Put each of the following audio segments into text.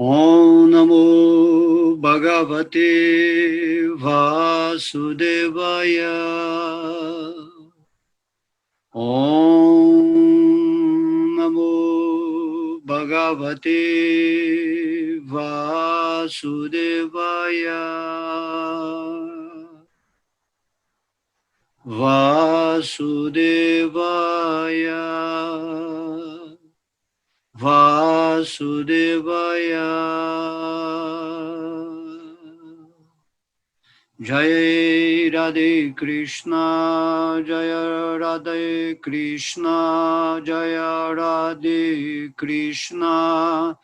Om Namo Bhagavate Vasudevaya. Om Namo Bhagavate Vasudevaya. Vasudevaya. Vasudevaya. Jai Radhe Krishna, Jaya Radhe Krishna, Jaya Radhe Krishna,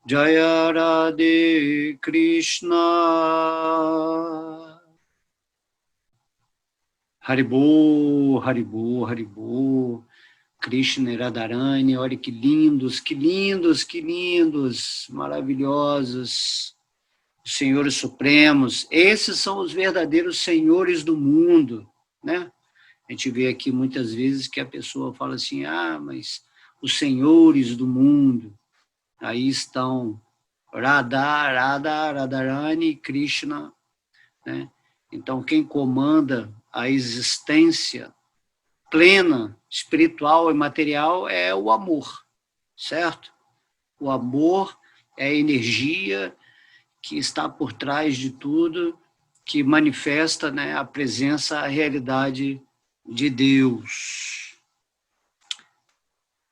Jaya Radhe Krishna. Haribo, Haribo, Haribo. Krishna e Radharani, olha que lindos, que lindos, que lindos, maravilhosos, os senhores supremos. Esses são os verdadeiros senhores do mundo, né? A gente vê aqui muitas vezes que a pessoa fala assim, mas os senhores do mundo, aí estão Radharani, Krishna, né? Então, quem comanda a existência plena, espiritual e material é o amor, certo? O amor é a energia que está por trás de tudo, que manifesta, né, a presença, a realidade de Deus.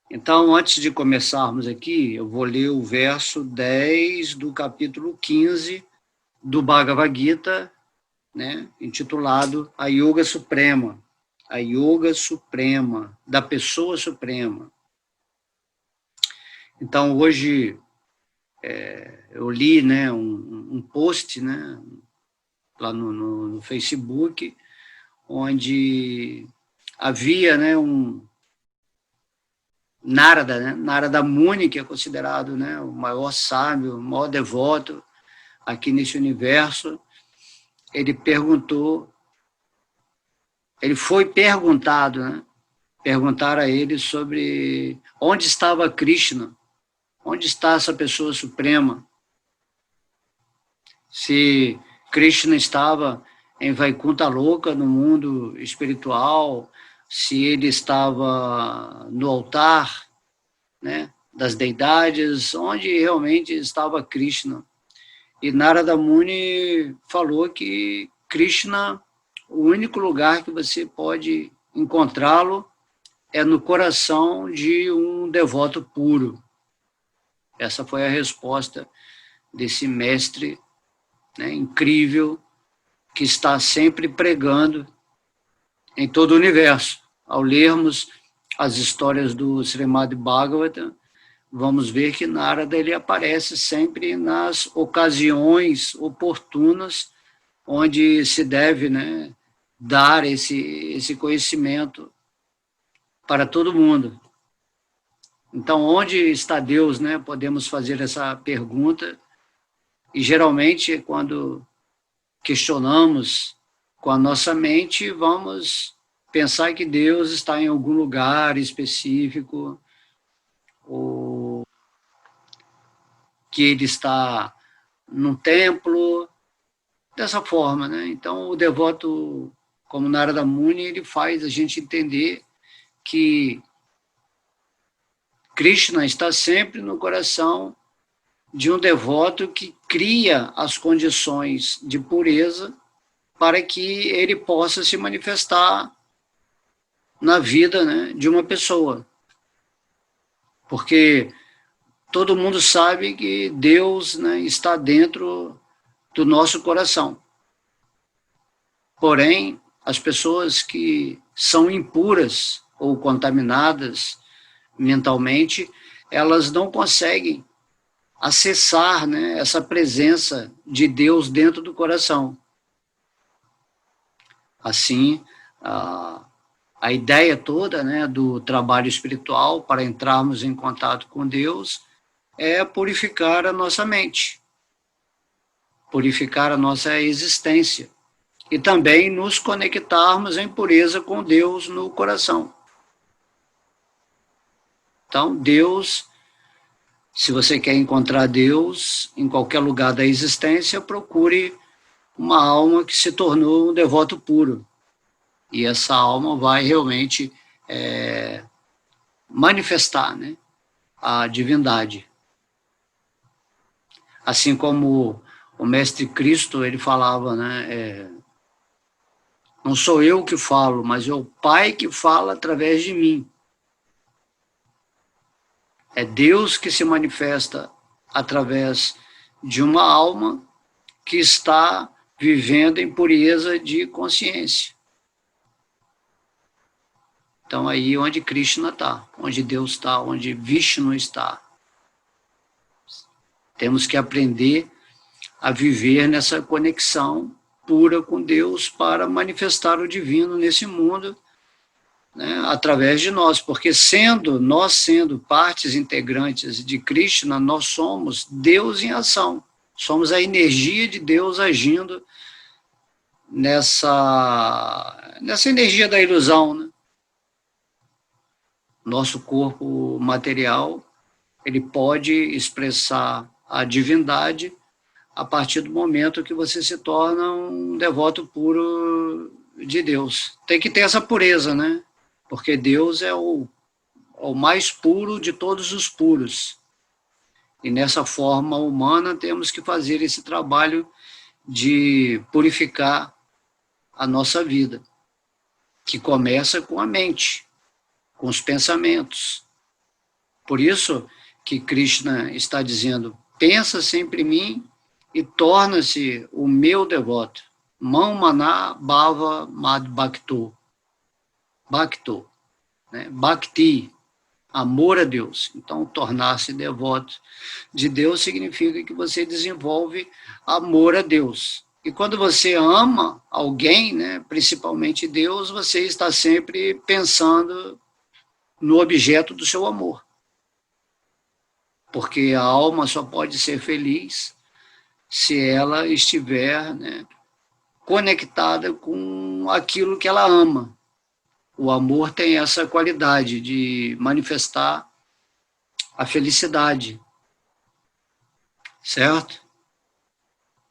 Então, antes de começarmos aqui, eu vou ler o verso 10 do capítulo 15 do Bhagavad Gita, né, intitulado A Yoga Suprema. A Yoga Suprema, da Pessoa Suprema. Então, hoje, eu li, né, um post, né, lá no Facebook, onde havia, né, um Narada, né, Narada Muni, que é considerado, né, o maior sábio, o maior devoto aqui nesse universo. Ele perguntou, ele foi perguntado, né? Perguntaram a ele sobre onde estava Krishna, onde está essa pessoa suprema, se Krishna estava em Vaikuntha Loka, no mundo espiritual, se ele estava no altar, né, das deidades, onde realmente estava Krishna. E Narada Muni falou que Krishna, o único lugar que você pode encontrá-lo é no coração de um devoto puro. Essa foi a resposta desse mestre, né, incrível, que está sempre pregando em todo o universo. Ao lermos as histórias do Srimad Bhagavatam, vamos ver que Narada ele aparece sempre nas ocasiões oportunas onde se deve, né, dar esse conhecimento para todo mundo. Então, onde está Deus, né? Podemos fazer essa pergunta, e geralmente, quando questionamos com a nossa mente, vamos pensar que Deus está em algum lugar específico, ou que ele está num templo, dessa forma, né? Então, o devoto, como Narada Muni, ele faz a gente entender que Krishna está sempre no coração de um devoto que cria as condições de pureza para que ele possa se manifestar na vida, né, de uma pessoa. Porque todo mundo sabe que Deus, né, está dentro do nosso coração. Porém, as pessoas que são impuras ou contaminadas mentalmente, elas não conseguem acessar, né, essa presença de Deus dentro do coração. Assim, a ideia toda, né, do trabalho espiritual para entrarmos em contato com Deus é purificar a nossa mente, purificar a nossa existência e também nos conectarmos em pureza com Deus no coração. Então, Deus Se você quer encontrar Deus em qualquer lugar da existência, procure uma alma que se tornou um devoto puro. E essa alma vai realmente manifestar, né, a divindade. Assim como o Mestre Cristo, ele falava, né, não sou eu que falo, mas é o Pai que fala através de mim. É Deus que se manifesta através de uma alma que está vivendo em pureza de consciência. Então, aí onde Krishna está, onde Deus está, onde Vishnu está. Temos que aprender a viver nessa conexão pura com Deus para manifestar o divino nesse mundo, né, através de nós, porque nós sendo partes integrantes de Krishna, nós somos Deus em ação, somos a energia de Deus agindo nessa energia da ilusão, né? Nosso corpo material, ele pode expressar a divindade a partir do momento que você se torna um devoto puro de Deus. Tem que ter essa pureza, né? Porque Deus é o mais puro de todos os puros. E nessa forma humana temos que fazer esse trabalho de purificar a nossa vida, que começa com a mente, com os pensamentos. Por isso que Krishna está dizendo, pensa sempre em mim e torna-se o meu devoto. Mam maná bhava mad bhakto. Bhakto, né? Bhakti, amor a Deus. Então, tornar-se devoto de Deus significa que você desenvolve amor a Deus. E quando você ama alguém, né, principalmente Deus, você está sempre pensando no objeto do seu amor. Porque a alma só pode ser feliz se ela estiver, né, conectada com aquilo que ela ama. O amor tem essa qualidade de manifestar a felicidade, certo?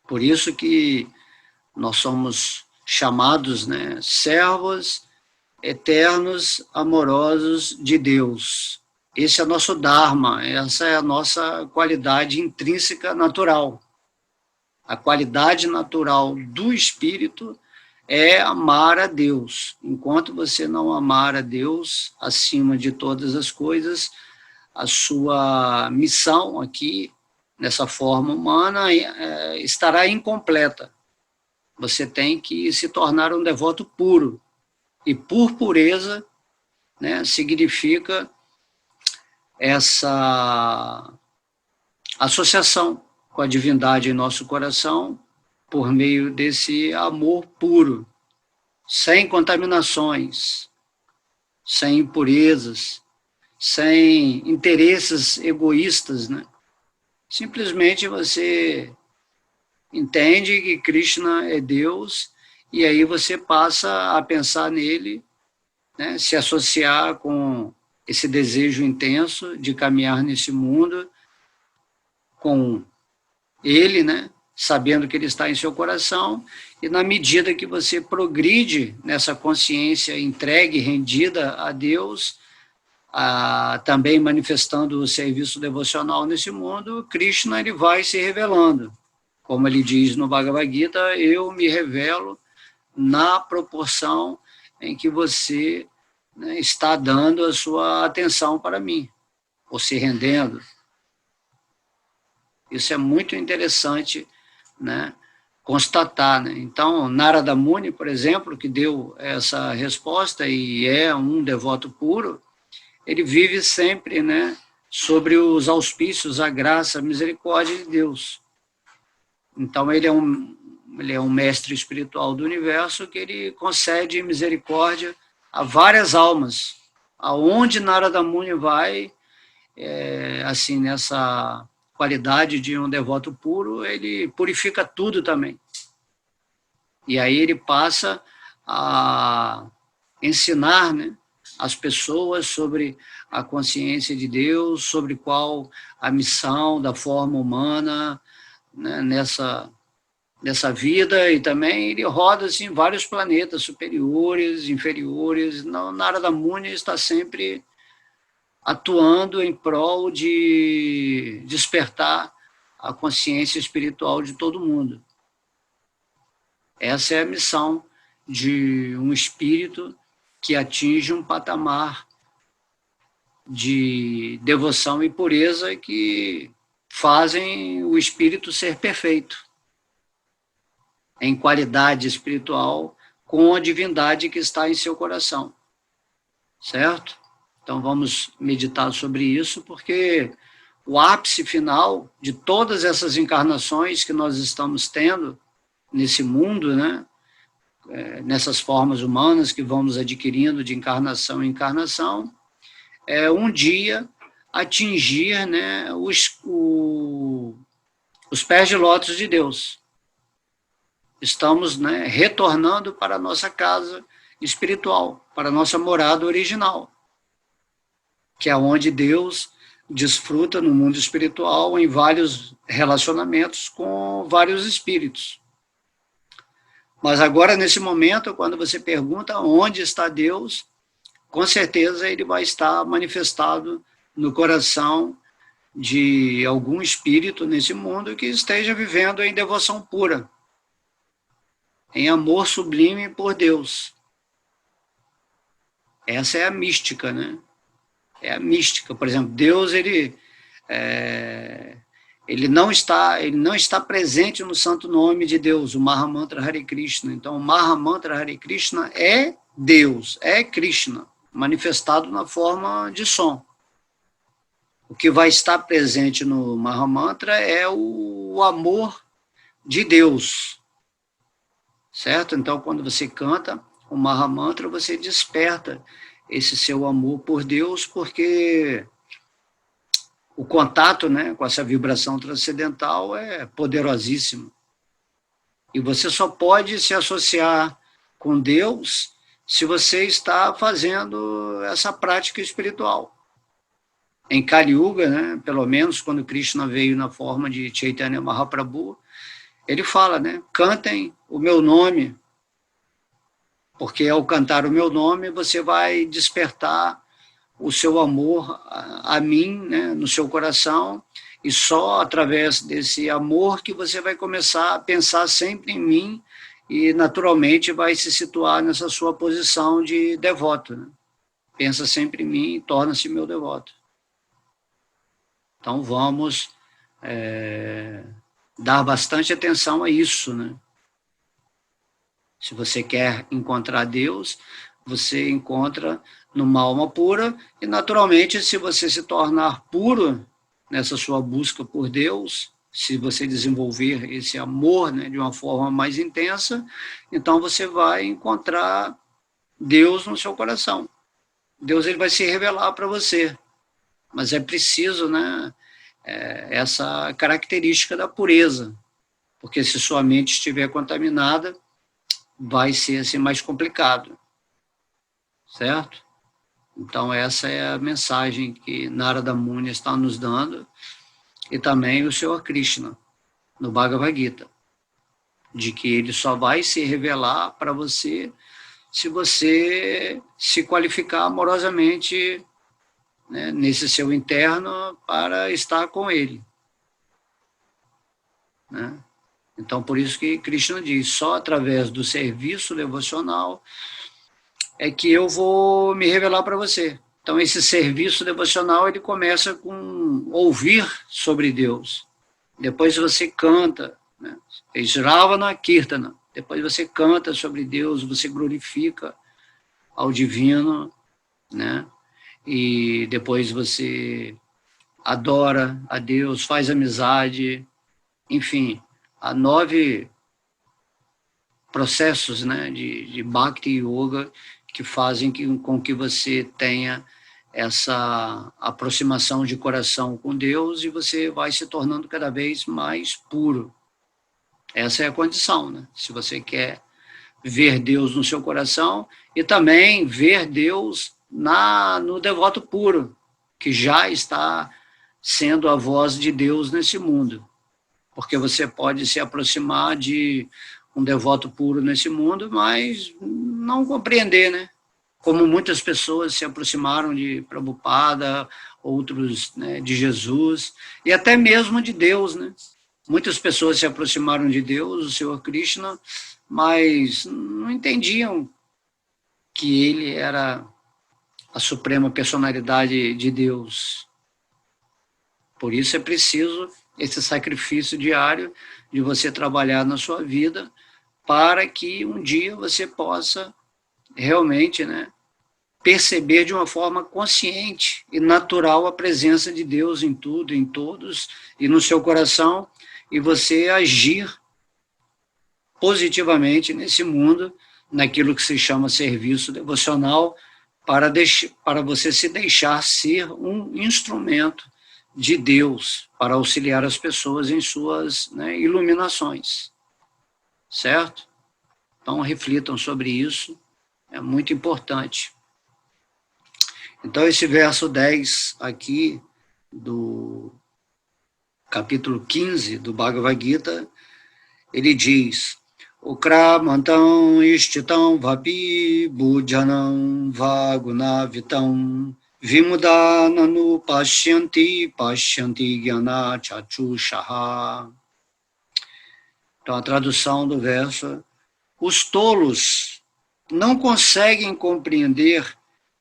Por isso que nós somos chamados, né, servos eternos, amorosos de Deus. Esse é o nosso Dharma, essa é a nossa qualidade intrínseca natural. A qualidade natural do espírito é amar a Deus. Enquanto você não amar a Deus acima de todas as coisas, a sua missão aqui, nessa forma humana, estará incompleta. Você tem que se tornar um devoto puro. E por pureza, né, significa essa associação com a divindade em nosso coração, por meio desse amor puro, sem contaminações, sem impurezas, sem interesses egoístas, né? Simplesmente você entende que Krishna é Deus e aí você passa a pensar nele, né? Se associar com esse desejo intenso de caminhar nesse mundo com ele, né? Sabendo que ele está em seu coração, e na medida que você progride nessa consciência entregue, rendida a Deus, também manifestando o serviço devocional nesse mundo, Krishna ele vai se revelando. Como ele diz no Bhagavad Gita, eu me revelo na proporção em que você, né, está dando a sua atenção para mim, ou se rendendo. Isso é muito interessante, né, constatar, né? Então, Narada Muni, por exemplo, que deu essa resposta e é um devoto puro, ele vive sempre, né, sobre os auspícios, a graça, a misericórdia de Deus. Então, ele é um mestre espiritual do universo que ele concede misericórdia a várias almas. Aonde Narada Muni vai, assim, nessa qualidade de um devoto puro, ele purifica tudo também. E aí ele passa a ensinar, né, as pessoas sobre a consciência de Deus, sobre qual a missão da forma humana, né, nessa vida, e também ele roda assim, vários planetas superiores, inferiores. Na Narada Muni está sempre atuando em prol de despertar a consciência espiritual de todo mundo. Essa é a missão de um espírito que atinge um patamar de devoção e pureza que fazem o espírito ser perfeito em qualidade espiritual com a divindade que está em seu coração, certo? Então vamos meditar sobre isso, porque o ápice final de todas essas encarnações que nós estamos tendo nesse mundo, né, nessas formas humanas que vamos adquirindo de encarnação em encarnação, é um dia atingir, né, os pés de lótus de Deus. Estamos, né, retornando para a nossa casa espiritual, para a nossa morada original, que é onde Deus desfruta no mundo espiritual em vários relacionamentos com vários espíritos. Mas agora, nesse momento, quando você pergunta onde está Deus, com certeza ele vai estar manifestado no coração de algum espírito nesse mundo que esteja vivendo em devoção pura, em amor sublime por Deus. Essa é a mística, né? É a mística. Por exemplo, Deus, ele não está presente no santo nome de Deus, o Mahamantra Hare Krishna. Então, o Mahamantra Hare Krishna é Deus, é Krishna, manifestado na forma de som. O que vai estar presente no Mahamantra é o amor de Deus, certo? Então, quando você canta o Mahamantra, você desperta esse seu amor por Deus, porque o contato, né, com essa vibração transcendental é poderosíssimo. E você só pode se associar com Deus se você está fazendo essa prática espiritual. Em Kali Yuga, né, pelo menos quando Krishna veio na forma de Chaitanya Mahaprabhu, ele fala, né, cantem o meu nome, porque ao cantar o meu nome você vai despertar o seu amor a mim, né, no seu coração, e só através desse amor que você vai começar a pensar sempre em mim e naturalmente vai se situar nessa sua posição de devoto, né? Pensa sempre em mim e torna-se meu devoto. Então vamos dar bastante atenção a isso, né? Se você quer encontrar Deus, você encontra numa alma pura, e naturalmente, se você se tornar puro nessa sua busca por Deus, se você desenvolver esse amor, né, de uma forma mais intensa, então você vai encontrar Deus no seu coração. Deus, ele vai se revelar para você, mas é preciso, né, essa característica da pureza, porque se sua mente estiver contaminada, vai ser assim mais complicado, certo? Então essa é a mensagem que Narada Muni está nos dando, e também o Senhor Krishna, no Bhagavad Gita, de que ele só vai se revelar para você se você se qualificar amorosamente, né, nesse seu interno para estar com ele, né? Então, por isso que Krishna diz, só através do serviço devocional é que eu vou me revelar para você. Então, esse serviço devocional, ele começa com ouvir sobre Deus. Depois você canta, né? Shravana Kirtana. Depois você canta sobre Deus, você glorifica ao divino, né? E depois você adora a Deus, faz amizade, enfim, há 9 processos, né, de Bhakti Yoga que fazem com que você tenha essa aproximação de coração com Deus e você vai se tornando cada vez mais puro. Essa é a condição, né? Se você quer ver Deus no seu coração e também ver Deus no devoto puro, que já está sendo a voz de Deus nesse mundo. Porque você pode se aproximar de um devoto puro nesse mundo, mas não compreender, né? Como muitas pessoas se aproximaram de Prabhupada, outros, né, de Jesus, e até mesmo de Deus, né? Muitas pessoas se aproximaram de Deus, o Senhor Krishna, mas não entendiam que ele era a suprema personalidade de Deus. Por isso é preciso esse sacrifício diário de você trabalhar na sua vida para que um dia você possa realmente, né, perceber de uma forma consciente e natural a presença de Deus em tudo, em todos e no seu coração, e você agir positivamente nesse mundo, naquilo que se chama serviço devocional, para você se deixar ser um instrumento de Deus para auxiliar as pessoas em suas, né, iluminações. Certo? Então, reflitam sobre isso, é muito importante. Então, esse verso 10 aqui, do capítulo 15 do Bhagavad Gita, ele diz: Ukramantam ishtitam vapi bhujanam vagunavitam vimudananu pashyanti gyana chachushaha. Então, a tradução do verso: os tolos não conseguem compreender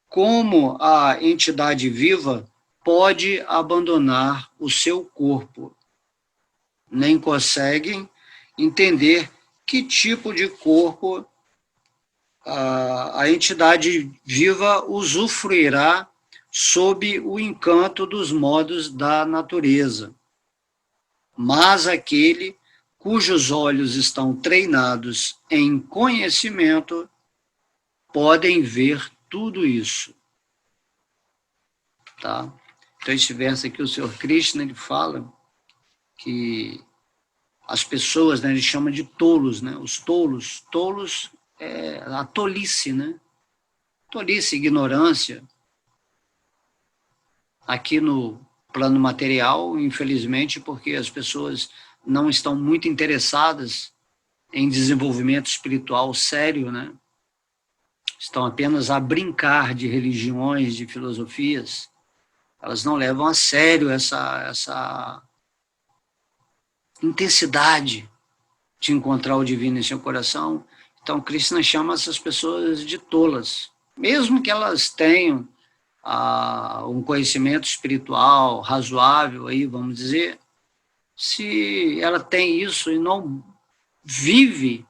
como a entidade viva pode abandonar o seu corpo, nem conseguem entender que tipo de corpo a entidade viva usufruirá sob o encanto dos modos da natureza. Mas aquele cujos olhos estão treinados em conhecimento podem ver tudo isso. Tá? Então, esse verso aqui, o Senhor Krishna, ele fala que as pessoas, né, ele chama de tolos, né? Os tolos é a tolice, né? Tolice, ignorância. Aqui no plano material, infelizmente, porque as pessoas não estão muito interessadas em desenvolvimento espiritual sério, né? Estão apenas a brincar de religiões, de filosofias. Elas não levam a sério essa intensidade de encontrar o divino em seu coração. Então, Krishna chama essas pessoas de tolas, mesmo que elas tenham um conhecimento espiritual razoável, aí, vamos dizer, se ela tem isso e não vive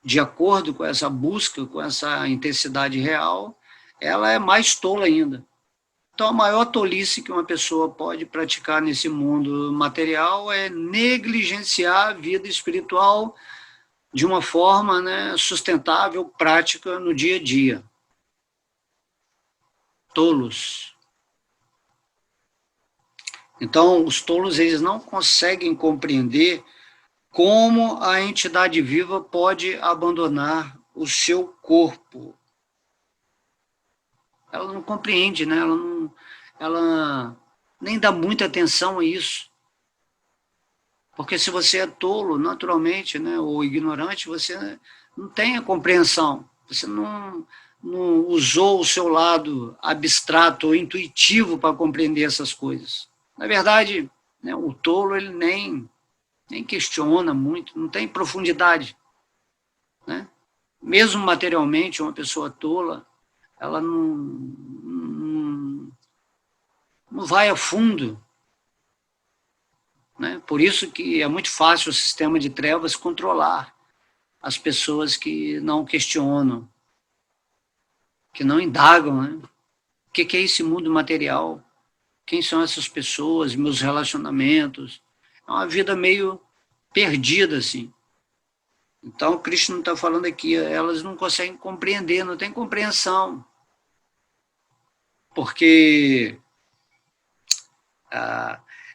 de acordo com essa busca, com essa intensidade real, ela é mais tola ainda. Então, a maior tolice que uma pessoa pode praticar nesse mundo material é negligenciar a vida espiritual de uma forma, né, sustentável, prática no dia a dia. Tolos. Então, os tolos, eles não conseguem compreender como a entidade viva pode abandonar o seu corpo. Ela não compreende, né? Ela nem dá muita atenção a isso. Porque se você é tolo, naturalmente, né, ou ignorante, você não tem a compreensão. Você não usou o seu lado abstrato ou intuitivo para compreender essas coisas. Na verdade, né, o tolo ele nem questiona muito, não tem profundidade. Né? Mesmo materialmente, uma pessoa tola, ela não vai a fundo. Né? Por isso que é muito fácil o sistema de trevas controlar as pessoas que não questionam, que não indagam. Né? O que é esse mundo material? Quem são essas pessoas? Meus relacionamentos? É uma vida meio perdida, assim. Então, o Krishna está falando aqui, elas não conseguem compreender, não tem compreensão. Porque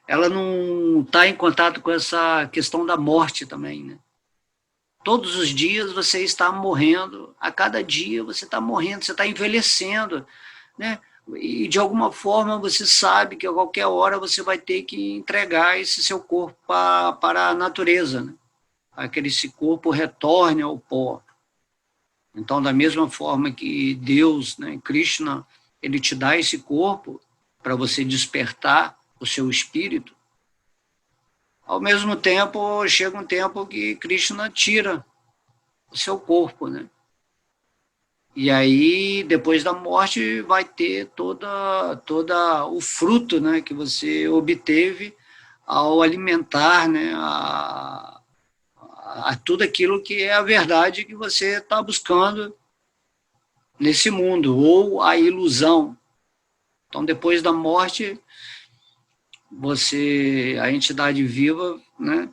ela não está em contato com essa questão da morte também, né? Todos os dias você está morrendo, a cada dia você está morrendo, você está envelhecendo, né? E de alguma forma você sabe que a qualquer hora você vai ter que entregar esse seu corpo para a natureza, né? Aquele esse corpo retorne ao pó. Então, da mesma forma que Deus, né, Krishna, ele te dá esse corpo para você despertar o seu espírito, ao mesmo tempo, chega um tempo que Krishna tira o seu corpo, né? E aí, depois da morte, vai ter toda o fruto, né, que você obteve ao alimentar, né, a tudo aquilo que é a verdade que você está buscando nesse mundo, ou a ilusão. Então, depois da morte, a entidade viva, né,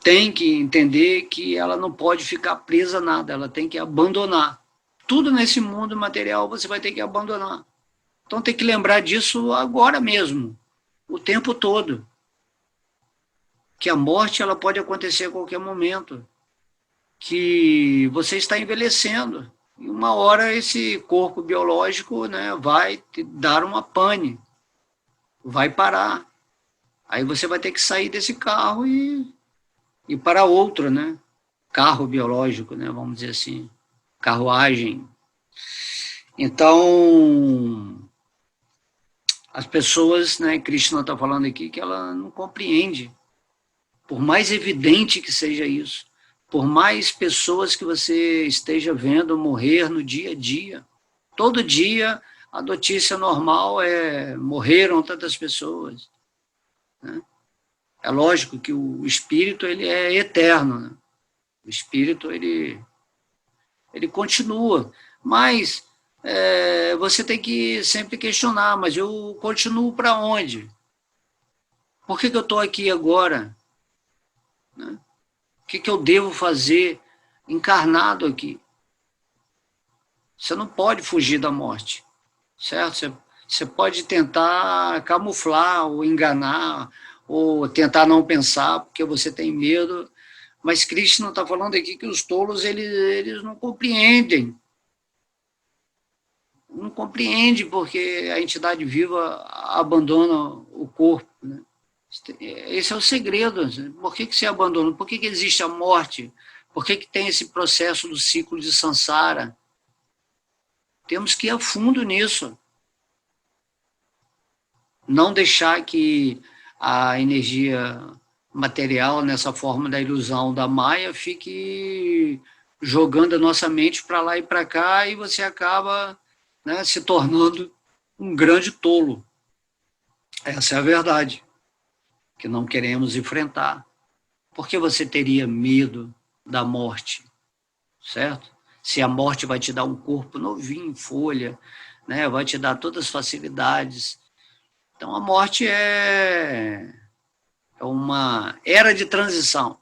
tem que entender que ela não pode ficar presa a nada, ela tem que abandonar. Tudo nesse mundo material você vai ter que abandonar. Então tem que lembrar disso agora mesmo, o tempo todo. Que a morte ela pode acontecer a qualquer momento. Que você está envelhecendo. E uma hora esse corpo biológico, né, vai te dar uma pane. Vai parar. Aí você vai ter que sair desse carro e para outro, né? Carro biológico, né? Vamos dizer assim, carruagem. Então, as pessoas, né? Krishna está falando aqui que ela não compreende, por mais evidente que seja isso, por mais pessoas que você esteja vendo morrer no dia a dia, todo dia a notícia normal é morreram tantas pessoas, né? É lógico que o espírito ele é eterno, né? O espírito ele continua, mas você tem que sempre questionar, mas eu continuo para onde? Por que eu estou aqui agora? Né? O que eu devo fazer encarnado aqui? Você não pode fugir da morte, certo? Você pode tentar camuflar ou enganar, ou tentar não pensar porque você tem medo, mas Krishna está falando aqui que os tolos eles não compreendem. Não compreende porque a entidade viva abandona o corpo, né? Esse é o segredo. Por que se abandona? Por que existe a morte? Por que tem esse processo do ciclo de Sansara? Temos que ir a fundo nisso. Não deixar que a energia material, nessa forma da ilusão da Maia, fique jogando a nossa mente para lá e para cá e você acaba, né, se tornando um grande tolo. Essa é a verdade, que não queremos enfrentar. Por que você teria medo da morte, certo? Se a morte vai te dar um corpo novinho, folha, né, vai te dar todas as facilidades. Então, a morte é uma era de transição.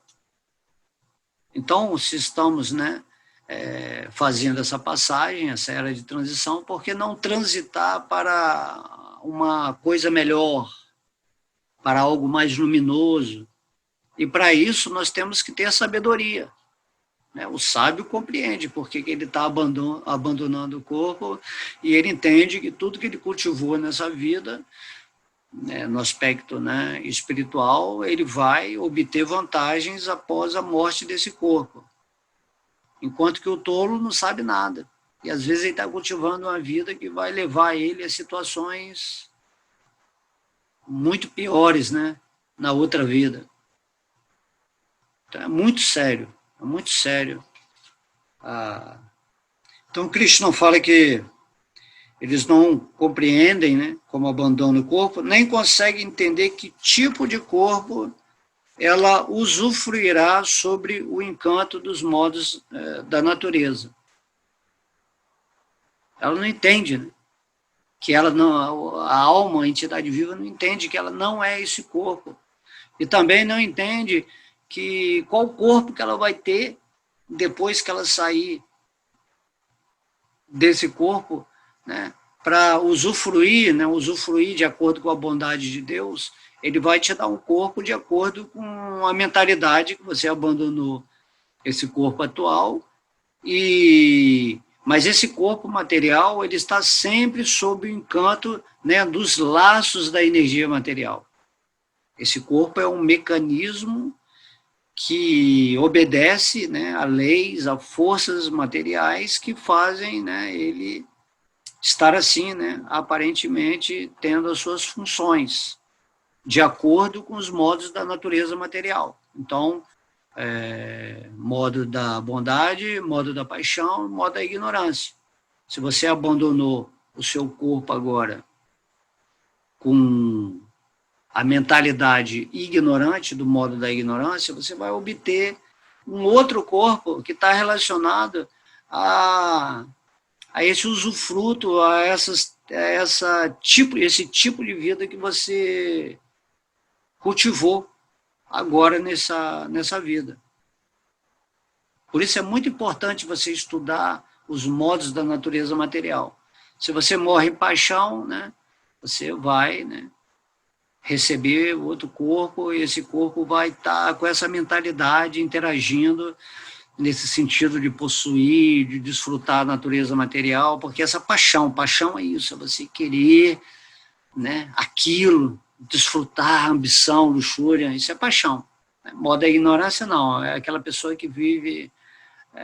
Então, se estamos, né, fazendo essa passagem, essa era de transição, por que não transitar para uma coisa melhor, para algo mais luminoso? E para isso nós temos que ter a sabedoria. Né? O sábio compreende porque ele está abandonando o corpo e ele entende que tudo que ele cultivou nessa vida, né, no aspecto, né, espiritual, ele vai obter vantagens após a morte desse corpo. Enquanto que o tolo não sabe nada. E às vezes ele está cultivando uma vida que vai levar ele a situações muito piores, né, na outra vida. Então é muito sério, é muito sério. Então Krishna fala que eles não compreendem, né, como abandonam o corpo, nem conseguem entender que tipo de corpo ela usufruirá sobre o encanto dos modos da natureza. Ela não entende, né, que ela não, a alma, a entidade viva, não entende que ela não é esse corpo. E também não entende que qual corpo que ela vai ter depois que ela sair desse corpo, né, para usufruir, né, usufruir de acordo com a bondade de Deus. Ele vai te dar um corpo de acordo com a mentalidade que você abandonou esse corpo atual Mas esse corpo material, ele está sempre sob o encanto, né, dos laços da energia material. Esse corpo é um mecanismo que obedece, né, a leis, a forças materiais que fazem, né, ele estar assim, né, aparentemente tendo as suas funções, de acordo com os modos da natureza material. Então, modo da bondade, modo da paixão, modo da ignorância. Se você abandonou o seu corpo agora com a mentalidade ignorante, do modo da ignorância, você vai obter um outro corpo que está relacionado a esse usufruto, esse tipo de vida que você cultivou agora nessa vida. Por isso é muito importante você estudar os modos da natureza material. Se você morre em paixão, né, você vai, né, receber outro corpo, e esse corpo vai estar com essa mentalidade interagindo nesse sentido de possuir, de desfrutar a natureza material, porque essa paixão é isso, é você querer, né, aquilo, desfrutar, ambição, luxúria, isso é paixão. Modo da ignorância, não, é aquela pessoa que vive,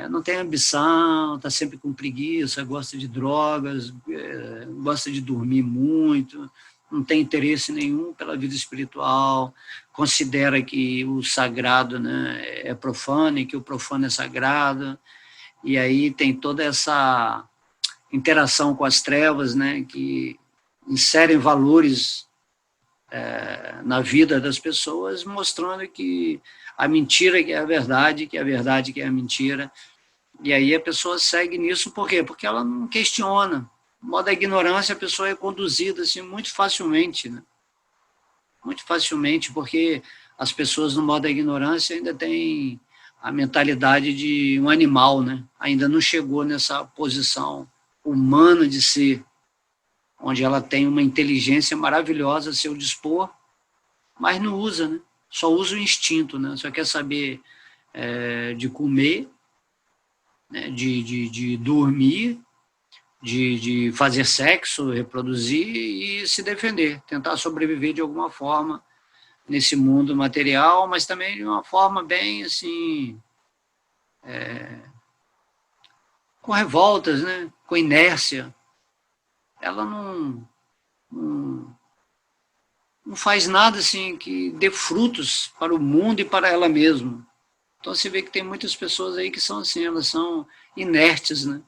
não tem ambição, está sempre com preguiça, gosta de drogas, gosta de dormir muito, não tem interesse nenhum pela vida espiritual, considera que o sagrado, né, é profano e que o profano é sagrado, e aí tem toda essa interação com as trevas, né, que inserem valores na vida das pessoas, mostrando que a mentira que é a verdade, que é a verdade que é a mentira, e aí a pessoa segue nisso, por quê? Porque ela não questiona. No modo da ignorância, a pessoa é conduzida assim, muito facilmente, né? Muito facilmente, porque as pessoas no modo da ignorância ainda têm a mentalidade de um animal, né? Ainda não chegou nessa posição humana de ser, onde ela tem uma inteligência maravilhosa a seu dispor, mas não usa, né? Só usa o instinto, né? Só quer saber de comer, né? de dormir, de fazer sexo, reproduzir e se defender, tentar sobreviver de alguma forma nesse mundo material, mas também de uma forma bem assim, com revoltas, né? Com inércia. Ela não faz nada assim que dê frutos para o mundo e para ela mesma. Então você vê que tem muitas pessoas aí que são assim, elas são inertes, né?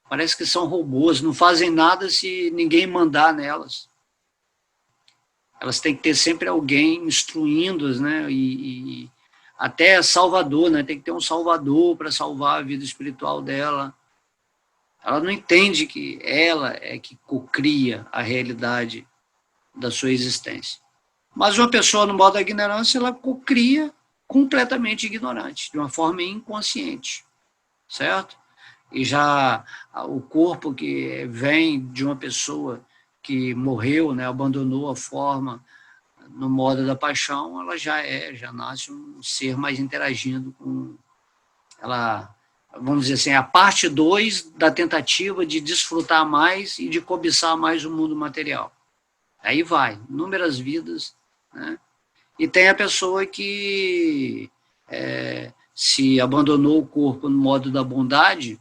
Parece que são robôs, não fazem nada se ninguém mandar nelas. Elas têm que ter sempre alguém instruindo-as, né? E até salvador, né? Tem que ter um salvador para salvar a vida espiritual dela. Ela não entende que ela é que cocria a realidade da sua existência. Mas uma pessoa no modo da ignorância, ela cocria completamente ignorante, de uma forma inconsciente, certo? E já o corpo que vem de uma pessoa que morreu, né, abandonou a forma no modo da paixão, ela já nasce um ser mais interagindo com ela, vamos dizer assim, a parte 2 da tentativa de desfrutar mais e de cobiçar mais o mundo material. Aí vai, inúmeras vidas, né? E tem a pessoa que se abandonou o corpo no modo da bondade,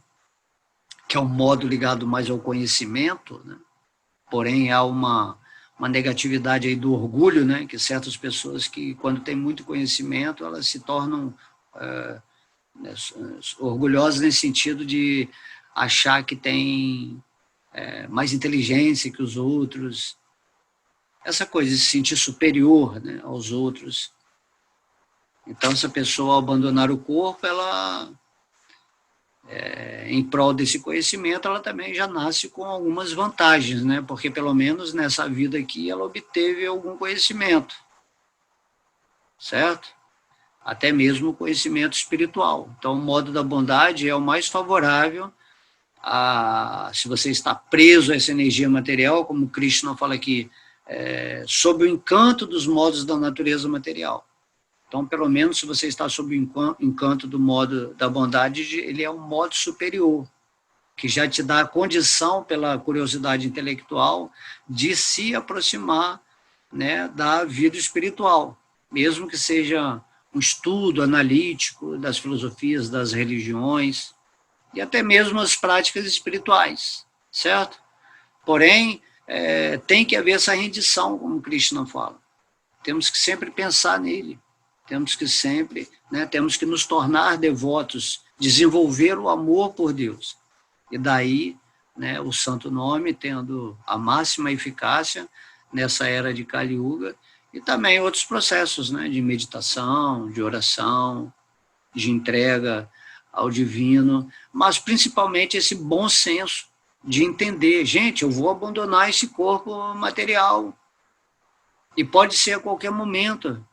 que é um modo ligado mais ao conhecimento, né? Porém há uma negatividade aí do orgulho, né? Que certas pessoas que, quando têm muito conhecimento, elas se tornam orgulhosas nesse sentido de achar que tem mais inteligência que os outros, essa coisa de se sentir superior, né, aos outros. Então, essa pessoa, ao abandonar o corpo, ela, em prol desse conhecimento, ela também já nasce com algumas vantagens, né, porque pelo menos nessa vida aqui ela obteve algum conhecimento, certo? Até mesmo conhecimento espiritual. Então, o modo da bondade é o mais favorável se você está preso a essa energia material, como Krishna fala aqui, sob o encanto dos modos da natureza material. Então, pelo menos, se você está sob o encanto do modo da bondade, ele é um modo superior, que já te dá a condição, pela curiosidade intelectual, de se aproximar, né, da vida espiritual, mesmo que seja um estudo analítico das filosofias, das religiões, e até mesmo as práticas espirituais, certo? Porém, tem que haver essa rendição, como Krishna fala. Temos que sempre pensar nele, temos que sempre, né, temos que nos tornar devotos, desenvolver o amor por Deus. E daí, né, o santo nome tendo a máxima eficácia nessa era de Kali Yuga, e também outros processos, né, de meditação, de oração, de entrega ao divino, mas principalmente esse bom senso de entender, gente, eu vou abandonar esse corpo material, e pode ser a qualquer momento.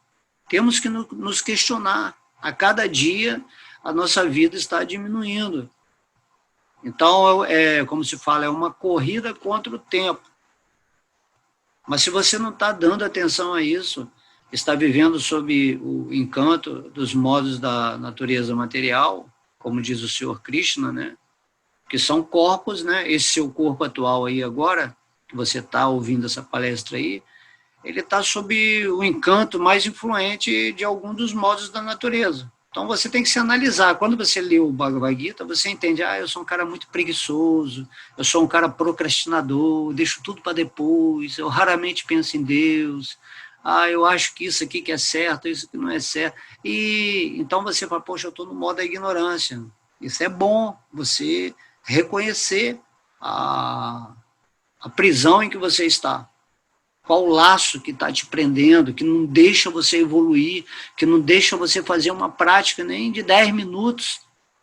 Temos que nos questionar. A cada dia, a nossa vida está diminuindo. Então, como se fala, é uma corrida contra o tempo. Mas se você não está dando atenção a isso, está vivendo sob o encanto dos modos da natureza material, como diz o Senhor Krishna, né? Que são corpos, né? Esse seu corpo atual aí agora, que você está ouvindo essa palestra aí, ele está sob o encanto mais influente de algum dos modos da natureza. Então você tem que se analisar. Quando você lê o Bhagavad Gita, você entende, eu sou um cara muito preguiçoso, eu sou um cara procrastinador, deixo tudo para depois, eu raramente penso em Deus, eu acho que isso aqui que é certo, isso que não é certo. E então você fala, poxa, eu estou no modo da ignorância. Isso é bom, você reconhecer a prisão em que você está. Qual o laço que está te prendendo, que não deixa você evoluir, que não deixa você fazer uma prática nem de 10 minutos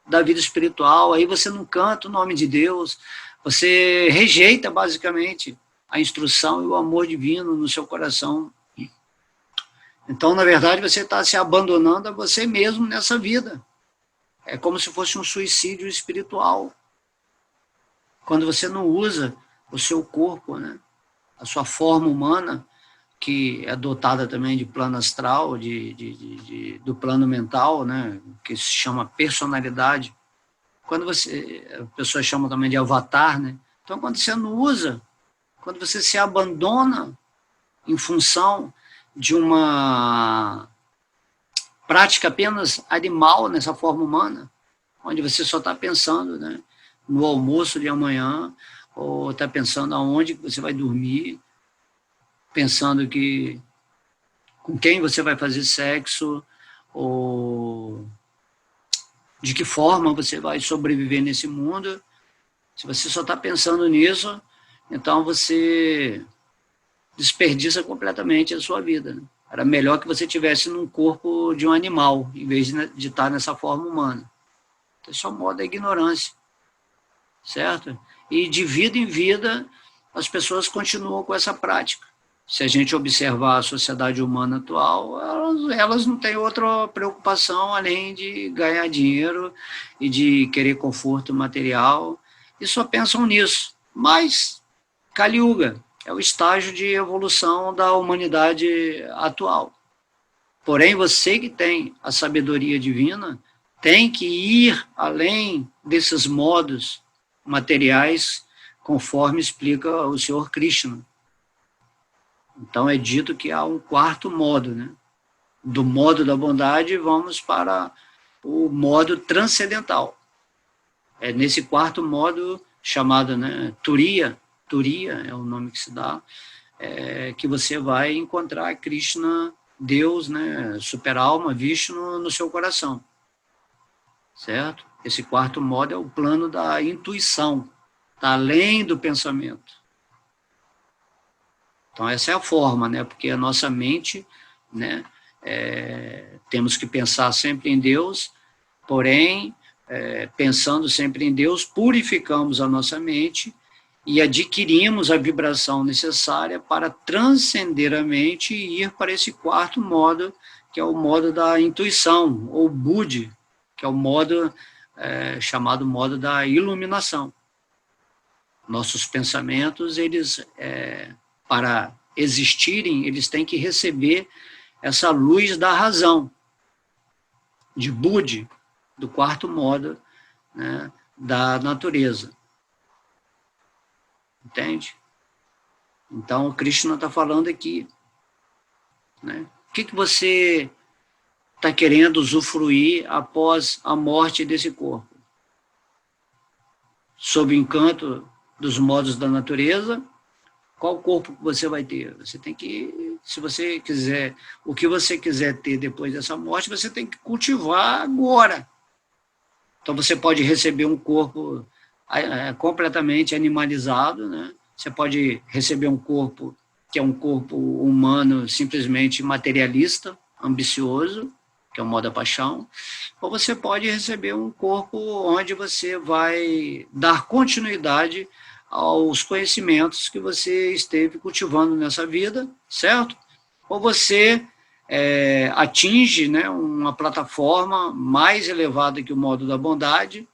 da vida espiritual. Aí você não canta o nome de Deus, você rejeita basicamente a instrução e o amor divino no seu coração. Então, na verdade, você está se abandonando a você mesmo nessa vida. É como se fosse um suicídio espiritual. Quando você não usa o seu corpo, né? A sua forma humana, que é dotada também de plano astral, do plano mental, né, que se chama personalidade. Quando a pessoa chama também de avatar, né? Então, quando você não usa, quando você se abandona em função de uma prática apenas animal nessa forma humana, onde você só está pensando, né, no almoço de amanhã, ou está pensando aonde você vai dormir, pensando com quem você vai fazer sexo, ou de que forma você vai sobreviver nesse mundo. Se você só está pensando nisso, então você desperdiça completamente a sua vida, né? Era melhor que você tivesse num corpo de um animal, em vez de estar nessa forma humana. Então, isso é um modo da ignorância, certo? E de vida em vida, as pessoas continuam com essa prática. Se a gente observar a sociedade humana atual, elas não têm outra preocupação além de ganhar dinheiro e de querer conforto material, e só pensam nisso. Mas Kali Yuga é o estágio de evolução da humanidade atual. Porém, você que tem a sabedoria divina tem que ir além desses modos materiais, conforme explica o Senhor Krishna. Então é dito que há um quarto modo, né? Do modo da bondade, vamos para o modo transcendental. É nesse quarto modo, chamado, né, Turiya é o nome que se dá, que você vai encontrar Krishna, Deus, né, super-alma, Vishnu, no seu coração. Certo? Esse quarto modo é o plano da intuição, está além do pensamento. Então, essa é a forma, né? Porque a nossa mente, né, temos que pensar sempre em Deus, porém, pensando sempre em Deus, purificamos a nossa mente e adquirimos a vibração necessária para transcender a mente e ir para esse quarto modo, que é o modo da intuição, ou Buddhi, que é o modo chamado modo da iluminação. Nossos pensamentos, eles, para existirem, eles têm que receber essa luz da razão. de Budi, do quarto modo, né, da natureza. Entende? Então, o Krishna está falando aqui, né? O que você está querendo usufruir após a morte desse corpo? Sob o encanto dos modos da natureza, qual corpo que você vai ter? Você tem que, se você quiser, o que você quiser ter depois dessa morte, você tem que cultivar agora. Então, você pode receber um corpo completamente animalizado, né? Você pode receber um corpo que é um corpo humano simplesmente materialista, ambicioso, que é o modo da paixão, ou você pode receber um corpo onde você vai dar continuidade aos conhecimentos que você esteve cultivando nessa vida, certo? Ou você atinge, né, uma plataforma mais elevada que o modo da bondade,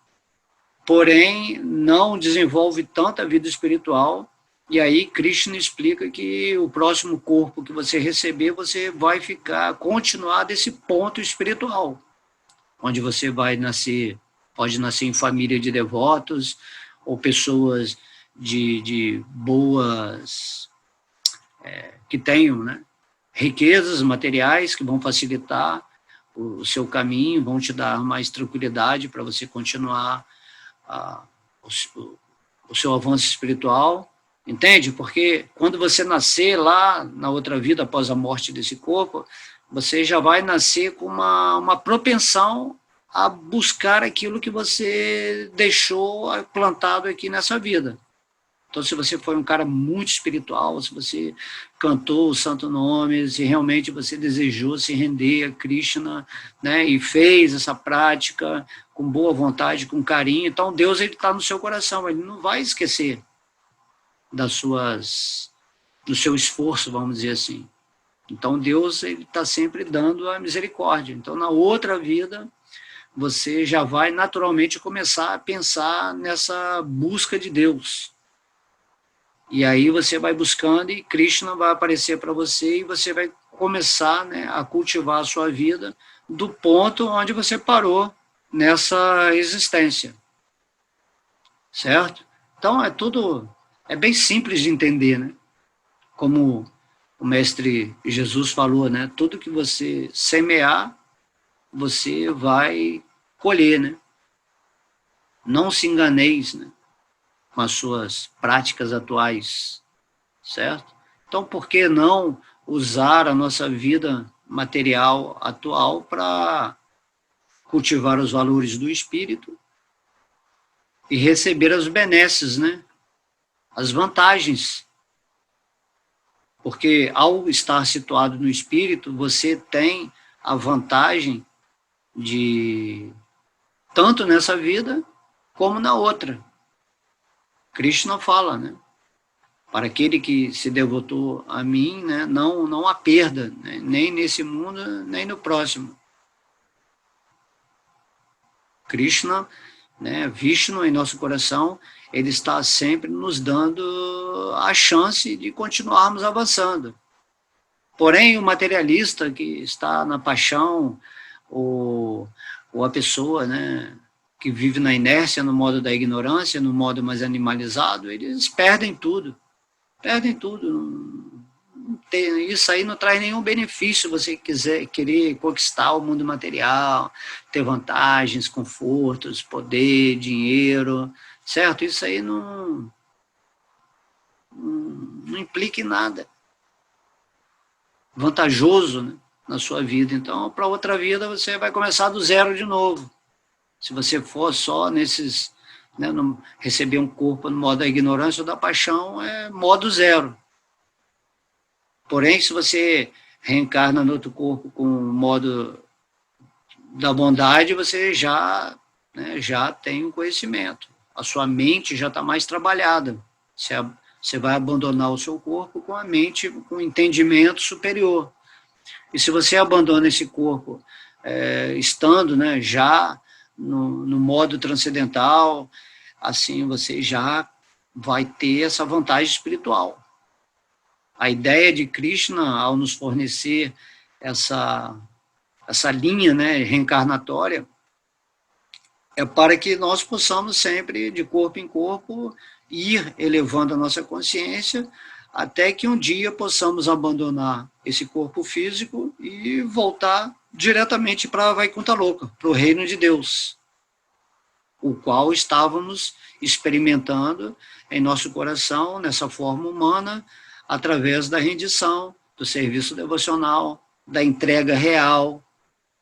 porém não desenvolve tanta vida espiritual. E aí Krishna explica que o próximo corpo que você receber, você vai continuar desse ponto espiritual, onde você vai nascer, pode nascer em família de devotos, ou pessoas de boas, que tenham, né, riquezas materiais que vão facilitar o seu caminho, vão te dar mais tranquilidade para você continuar o seu avanço espiritual. Entende? Porque quando você nascer lá na outra vida, após a morte desse corpo, você já vai nascer com uma propensão a buscar aquilo que você deixou plantado aqui nessa vida. Então, se você foi um cara muito espiritual, se você cantou o santo nome, se realmente você desejou se render a Krishna, né, e fez essa prática com boa vontade, com carinho, então Deus está no seu coração, ele não vai esquecer do seu esforço, vamos dizer assim. Então Deus está sempre dando a misericórdia. Então na outra vida você já vai naturalmente começar a pensar nessa busca de Deus. E aí você vai buscando e Krishna vai aparecer para você e você vai começar, né, a cultivar a sua vida do ponto onde você parou nessa existência. Certo? Então é bem simples de entender, né? Como o mestre Jesus falou, né? Tudo que você semear, você vai colher, né? Não se enganeis, né, com as suas práticas atuais, certo? Então, por que não usar a nossa vida material atual para cultivar os valores do espírito e receber as benesses, né? As vantagens. Porque ao estar situado no espírito, você tem a vantagem de, tanto nessa vida, como na outra. Krishna fala, né? Para aquele que se devotou a mim, né, não há perda, né, nem nesse mundo, nem no próximo. Krishna, né, Vishnu em nosso coração, ele está sempre nos dando a chance de continuarmos avançando. Porém, o materialista que está na paixão, ou a pessoa, né, que vive na inércia, no modo da ignorância, no modo mais animalizado, eles perdem tudo. Perdem tudo. Isso aí não traz nenhum benefício você querer conquistar o mundo material, ter vantagens, confortos, poder, dinheiro, certo? Isso aí não implica em nada vantajoso, né, na sua vida. Então, para outra vida, você vai começar do zero de novo. Se você for só nesses, né, receber um corpo no modo da ignorância ou da paixão, é modo zero. Porém, se você reencarna no outro corpo com o modo da bondade, você já, né, já tem um conhecimento. A sua mente já está mais trabalhada. Você vai abandonar o seu corpo com a mente, com um entendimento superior. E se você abandona esse corpo, estando, né, já no modo transcendental, assim você já vai ter essa vantagem espiritual. A ideia de Krishna, ao nos fornecer essa essa linha, né, reencarnatória, é para que nós possamos sempre, de corpo em corpo, ir elevando a nossa consciência, até que um dia possamos abandonar esse corpo físico e voltar diretamente para Vaikuntha Loka, para o reino de Deus, o qual estávamos experimentando em nosso coração, nessa forma humana, através da rendição, do serviço devocional, da entrega real,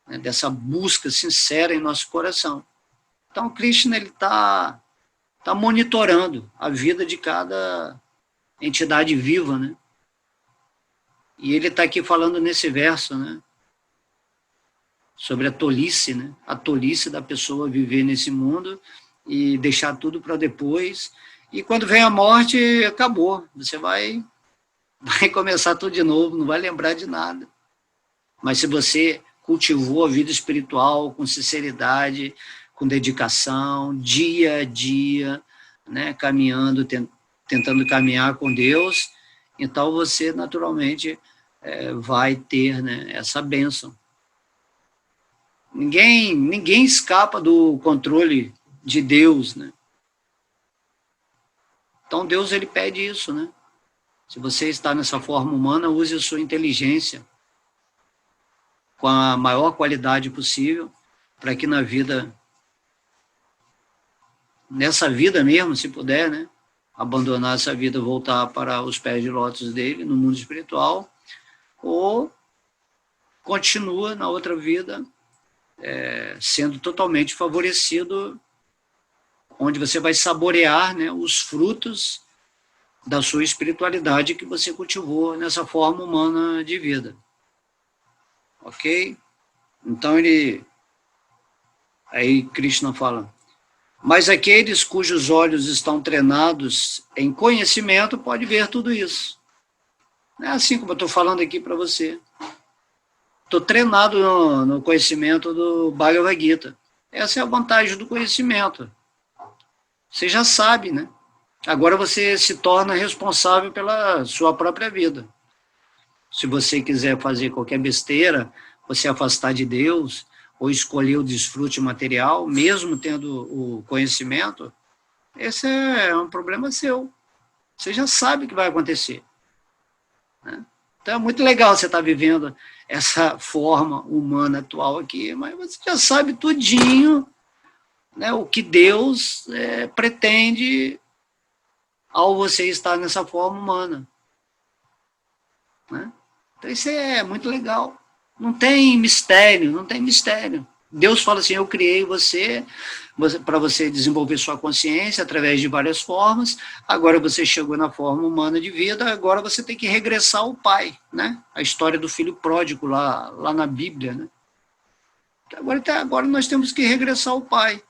né, dessa busca sincera em nosso coração. Então, Krishna está monitorando a vida de cada entidade viva, né? E ele está aqui falando nesse verso, né? Sobre a tolice, né? A tolice da pessoa viver nesse mundo e deixar tudo para depois. E quando vem a morte, acabou. Você vai começar tudo de novo, não vai lembrar de nada. Mas se você cultivou a vida espiritual com sinceridade, com dedicação, dia a dia, né, caminhando, tentando caminhar com Deus, então você naturalmente vai ter, né, essa bênção. Ninguém escapa do controle de Deus, né? Então Deus, ele pede isso, né? Se você está nessa forma humana, use a sua inteligência com a maior qualidade possível, para que nessa vida mesmo, se puder, né, abandonar essa vida, voltar para os pés de lótus dele, no mundo espiritual, ou continua na outra vida, sendo totalmente favorecido, onde você vai saborear, né, os frutos da sua espiritualidade que você cultivou nessa forma humana de vida. Ok? Então aí Krishna fala: mas aqueles cujos olhos estão treinados em conhecimento pode ver tudo isso. É assim como eu estou falando aqui para você. Estou treinado no conhecimento do Bhagavad Gita. Essa é a vantagem do conhecimento. Você já sabe, né? Agora você se torna responsável pela sua própria vida. Se você quiser fazer qualquer besteira, ou se afastar de Deus, ou escolher o desfrute material, mesmo tendo o conhecimento, esse é um problema seu. Você já sabe o que vai acontecer, né? Então é muito legal você estar vivendo essa forma humana atual aqui, mas você já sabe tudinho, né, o que Deus pretende ao você estar nessa forma humana, né? Então isso é muito legal. Não tem mistério, não tem mistério. Deus fala assim: eu criei você para você desenvolver sua consciência através de várias formas. Agora você chegou na forma humana de vida, agora você tem que regressar ao Pai, né? A história do filho pródigo lá na Bíblia, né? Agora nós temos que regressar ao Pai.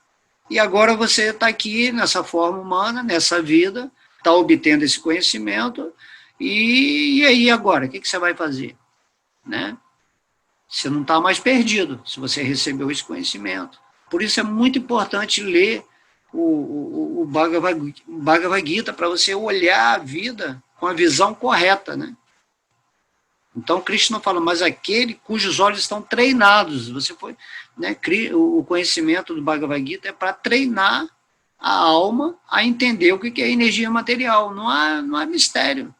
E agora você está aqui nessa forma humana, nessa vida, está obtendo esse conhecimento, e aí agora, o que você vai fazer, né? Você não está mais perdido, se você recebeu esse conhecimento. Por isso é muito importante ler o Bhagavad Gita, para você olhar a vida com a visão correta, né? Então, Krishna fala: mas aquele cujos olhos estão treinados, você foi, né, o conhecimento do Bhagavad Gita é para treinar a alma a entender o que é energia material. Não há mistério.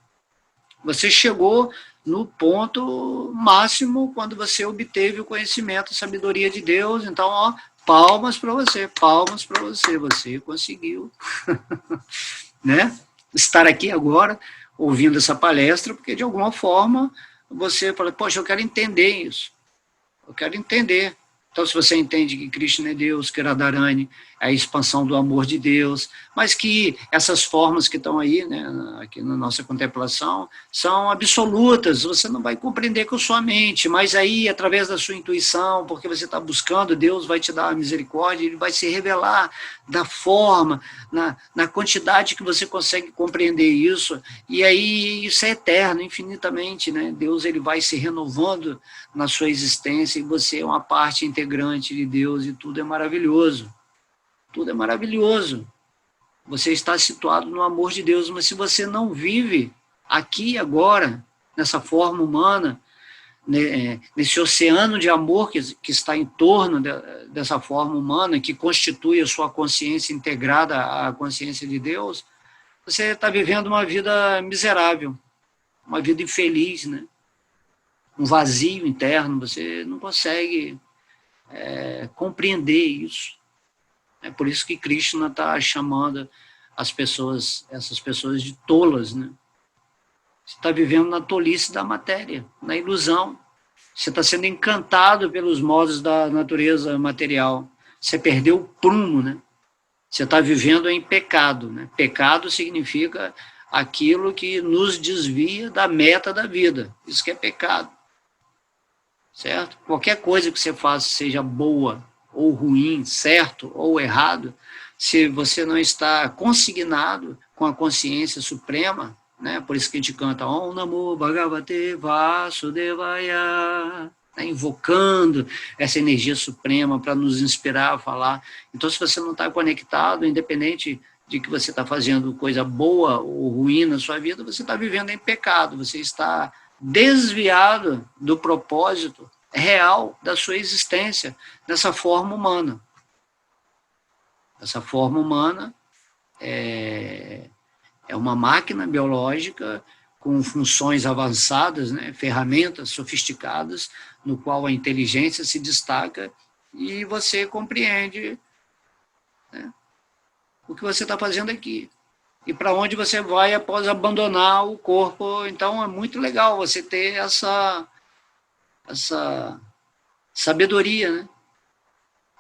Você chegou no ponto máximo quando você obteve o conhecimento, a sabedoria de Deus. Então, ó, palmas para você, você conseguiu né, estar aqui agora, ouvindo essa palestra, porque de alguma forma você fala: poxa, eu quero entender isso, eu quero entender. Então, se você entende que Krishna é Deus, que Radharani é a expansão do amor de Deus, mas que essas formas que estão aí, né, aqui na nossa contemplação, são absolutas, você não vai compreender com a sua mente, mas aí, através da sua intuição, porque você está buscando, Deus vai te dar a misericórdia, Ele vai se revelar da forma, na quantidade que você consegue compreender isso, e aí isso é eterno, infinitamente, né? Deus, ele vai se renovando na sua existência, e você é uma parte integrante de Deus, e tudo é maravilhoso. Tudo é maravilhoso. Você está situado no amor de Deus, mas se você não vive aqui e agora, nessa forma humana, nesse oceano de amor que está em torno dessa forma humana, que constitui a sua consciência integrada à consciência de Deus, você está vivendo uma vida miserável, uma vida infeliz, né? Um vazio interno, você não consegue compreender isso. É por isso que Krishna está chamando essas pessoas de tolas, né? Você está vivendo na tolice da matéria, na ilusão. Você está sendo encantado pelos modos da natureza material. Você perdeu o prumo, né? Você está vivendo em pecado, né? Pecado significa aquilo que nos desvia da meta da vida. Isso que é pecado. Certo? Qualquer coisa que você faça, seja boa ou ruim, certo ou errado, se você não está consignado com a consciência suprema, né? Por isso que a gente canta Om Namo Bhagavate Vasudevaya, né? Invocando essa energia suprema para nos inspirar a falar. Então, se você não está conectado, independente de que você está fazendo coisa boa ou ruim na sua vida, você está vivendo em pecado, você está desviado do propósito real da sua existência, dessa forma humana. Essa forma humana é uma máquina biológica com funções avançadas, né, ferramentas sofisticadas, no qual a inteligência se destaca e você compreende, né, o que você está fazendo aqui e para onde você vai após abandonar o corpo. Então, é muito legal você ter essa sabedoria, né?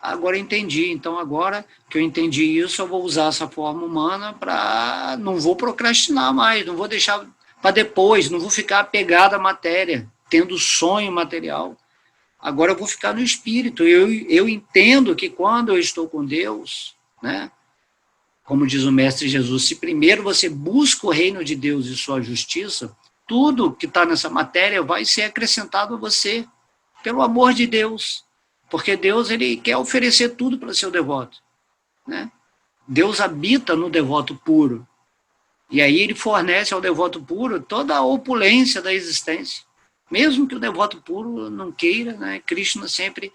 Agora eu entendi. Então, agora que eu entendi isso, eu vou usar essa forma humana para... Não vou procrastinar mais, não vou deixar para depois, não vou ficar apegado à matéria, tendo sonho material. Agora eu vou ficar no espírito. Eu entendo que quando eu estou com Deus, né? Como diz o Mestre Jesus, se primeiro você busca o reino de Deus e sua justiça, tudo que está nessa matéria vai ser acrescentado a você, pelo amor de Deus. Porque Deus, ele quer oferecer tudo para seu devoto, né? Deus habita no devoto puro. E aí ele fornece ao devoto puro toda a opulência da existência. Mesmo que o devoto puro não queira, né? Krishna sempre...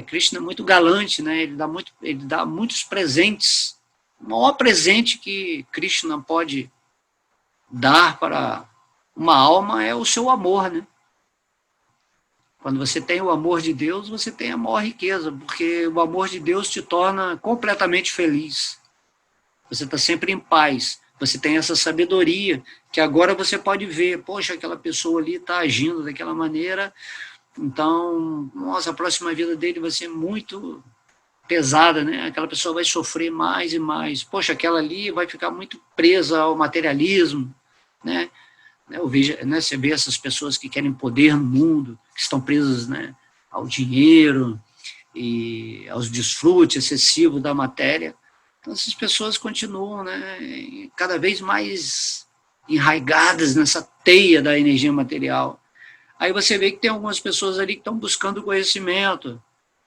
Krishna é muito galante, né? Ele dá muitos presentes. O maior presente que Krishna pode dar para uma alma é o seu amor, né? Quando você tem o amor de Deus, você tem a maior riqueza, porque o amor de Deus te torna completamente feliz. Você está sempre em paz. Você tem essa sabedoria, que agora você pode ver, poxa, aquela pessoa ali está agindo daquela maneira, então, nossa, a próxima vida dele vai ser muito pesada, né? Aquela pessoa vai sofrer mais e mais. Poxa, aquela ali vai ficar muito presa ao materialismo, né? Eu vejo, né, você vê essas pessoas que querem poder no mundo, que estão presas, né, ao dinheiro e aos desfrutes excessivos da matéria. Então, essas pessoas continuam, né, cada vez mais enraigadas nessa teia da energia material. Aí você vê que tem algumas pessoas ali que estão buscando conhecimento,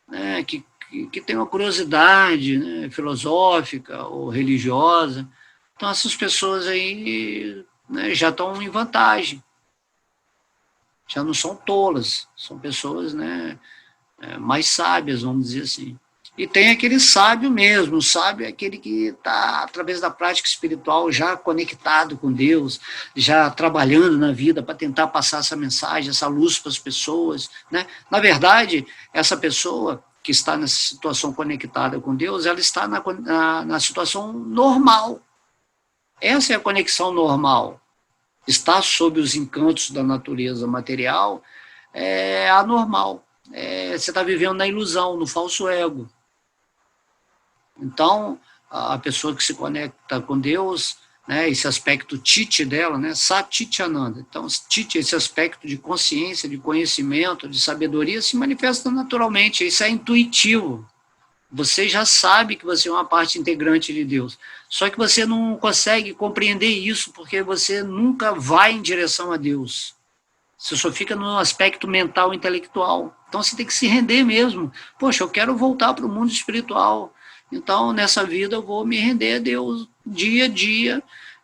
né, que tem uma curiosidade, né, filosófica ou religiosa. Então, essas pessoas aí, né, já estão em vantagem, já não são tolas, são pessoas, né, mais sábias, vamos dizer assim. E tem aquele sábio mesmo, o sábio é aquele que está, através da prática espiritual, já conectado com Deus, já trabalhando na vida para tentar passar essa mensagem, essa luz para as pessoas, né? Na verdade, essa pessoa que está nessa situação conectada com Deus, ela está na situação normal. Essa é a conexão normal. Estar sob os encantos da natureza material é anormal. Você está vivendo na ilusão, no falso ego. Então, a pessoa que se conecta com Deus, né, esse aspecto Titi dela, né, Satchitananda. Então, Titi, esse aspecto de consciência, de conhecimento, de sabedoria, se manifesta naturalmente. Isso é intuitivo. Você já sabe que você é uma parte integrante de Deus. Só que você não consegue compreender isso porque você nunca vai em direção a Deus. Você só fica no aspecto mental e intelectual. Então você tem que se render mesmo. Poxa, eu quero voltar para o mundo espiritual. Então, nessa vida, eu vou me render a Deus. Dia a dia,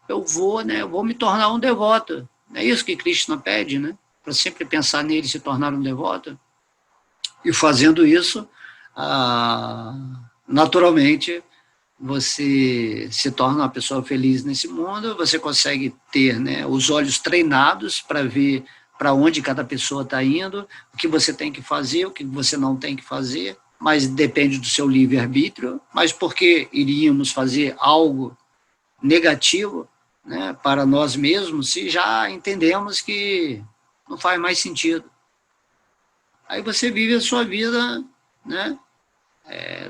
eu vou me tornar um devoto. É isso que Krishna pede, né? para sempre pensar nele e se tornar um devoto. E fazendo isso, naturalmente, você se torna uma pessoa feliz nesse mundo, você consegue ter, né, os olhos treinados para ver para onde cada pessoa está indo, o que você tem que fazer, o que você não tem que fazer, mas depende do seu livre-arbítrio. Mas por que iríamos fazer algo negativo, né, para nós mesmos, se já entendemos que não faz mais sentido? Aí você vive a sua vida, né,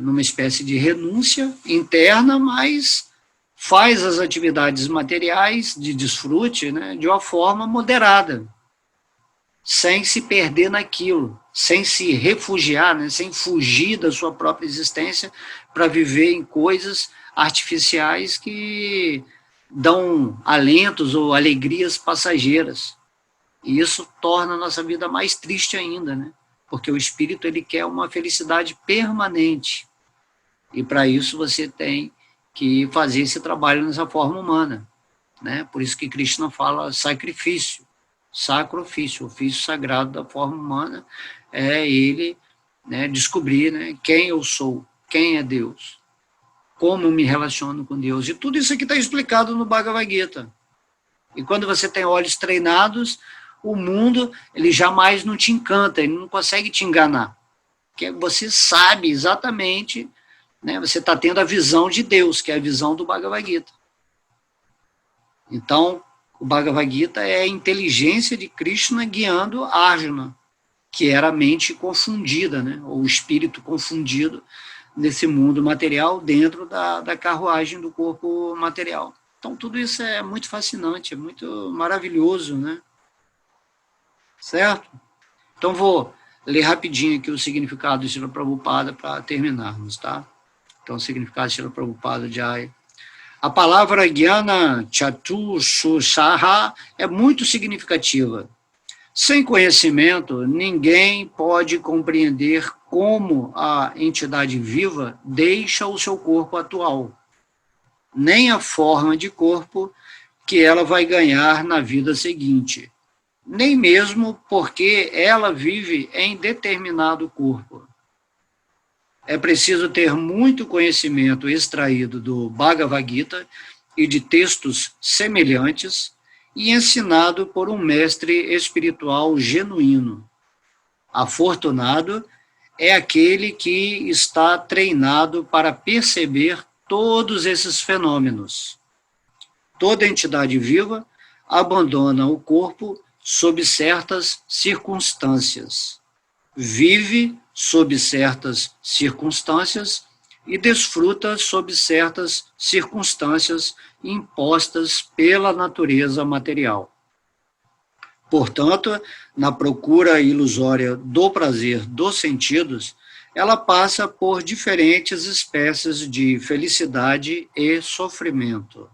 numa espécie de renúncia interna, mas faz as atividades materiais de desfrute, né, de uma forma moderada, sem se perder naquilo, sem se refugiar, né, sem fugir da sua própria existência para viver em coisas artificiais que dão alentos ou alegrias passageiras. E isso torna a nossa vida mais triste ainda, né? Porque o espírito, ele quer uma felicidade permanente. E para isso você tem que fazer esse trabalho nessa forma humana, né? Por isso que Krishna fala sacrifício, sacro-ofício, ofício sagrado da forma humana, é ele, né, descobrir, né, quem eu sou, quem é Deus, como eu me relaciono com Deus. E tudo isso aqui está explicado no Bhagavad Gita. E quando você tem olhos treinados, o mundo, ele jamais não te encanta, ele não consegue te enganar. Porque você sabe exatamente, né, você está tendo a visão de Deus, que é a visão do Bhagavad Gita. Então, o Bhagavad Gita é a inteligência de Krishna guiando Arjuna, que era a mente confundida, né, ou o espírito confundido nesse mundo material dentro da carruagem do corpo material. Então, tudo isso é muito fascinante, é muito maravilhoso, né? Certo? Então, vou ler rapidinho aqui o significado de Srila Prabhupada para terminarmos, tá? Então, o significado de Srila Prabhupada de Jai. A palavra Jnana Chaturshushaha é muito significativa. Sem conhecimento, ninguém pode compreender como a entidade viva deixa o seu corpo atual, nem a forma de corpo que ela vai ganhar na vida seguinte, nem mesmo porque ela vive em determinado corpo. É preciso ter muito conhecimento extraído do Bhagavad Gita e de textos semelhantes e ensinado por um mestre espiritual genuíno. Afortunado é aquele que está treinado para perceber todos esses fenômenos. Toda entidade viva abandona o corpo sob certas circunstâncias, vive sob certas circunstâncias e desfruta sob certas circunstâncias impostas pela natureza material. Portanto, na procura ilusória do prazer dos sentidos, ela passa por diferentes espécies de felicidade e sofrimento.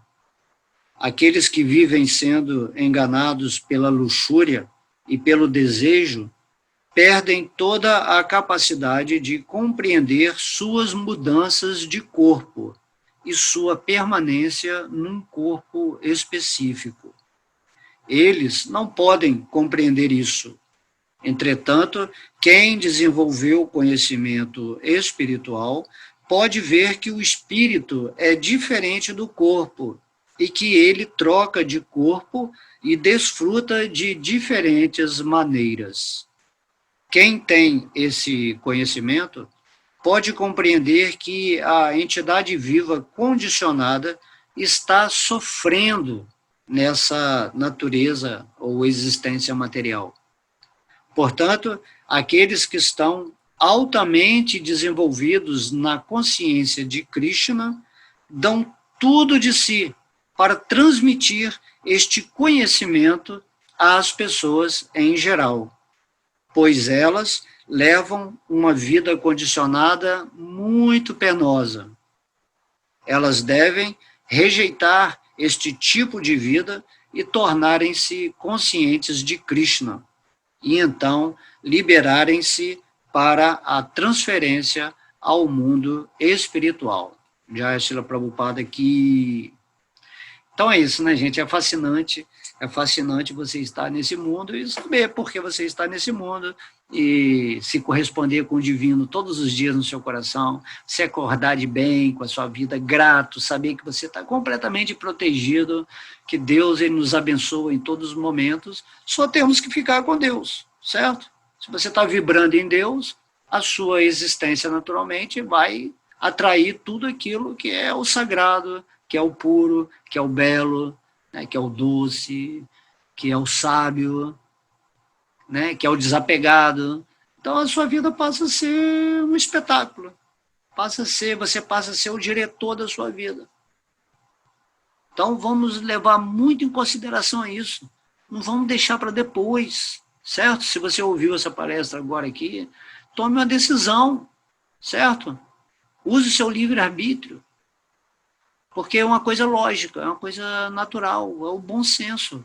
Aqueles que vivem sendo enganados pela luxúria e pelo desejo perdem toda a capacidade de compreender suas mudanças de corpo e sua permanência num corpo específico. Eles não podem compreender isso. Entretanto, quem desenvolveu o conhecimento espiritual pode ver que o espírito é diferente do corpo e que ele troca de corpo e desfruta de diferentes maneiras. Quem tem esse conhecimento pode compreender que a entidade viva condicionada está sofrendo nessa natureza ou existência material. Portanto, aqueles que estão altamente desenvolvidos na consciência de Krishna dão tudo de si para transmitir este conhecimento às pessoas em geral, pois elas levam uma vida condicionada muito penosa. Elas devem rejeitar este tipo de vida e tornarem-se conscientes de Krishna, e então liberarem-se para a transferência ao mundo espiritual. Já Srila Prabhupada aqui. Então é isso, né, gente? É fascinante É fascinante você estar nesse mundo e saber por que você está nesse mundo e se corresponder com o divino todos os dias no seu coração, se acordar de bem com a sua vida, grato, saber que você está completamente protegido, que Deus ele nos abençoa em todos os momentos, só temos que ficar com Deus, certo? Se você está vibrando em Deus, a sua existência naturalmente vai atrair tudo aquilo que é o sagrado, que é o puro, que é o belo, né, que é o doce, que é o sábio, né, que é o desapegado. Então a sua vida passa a ser um espetáculo. Você passa a ser o diretor da sua vida. Então vamos levar muito em consideração isso. Não vamos deixar para depois, certo? Se você ouviu essa palestra agora aqui, tome uma decisão, certo? Use o seu livre-arbítrio, porque é uma coisa lógica, é uma coisa natural, é o bom senso.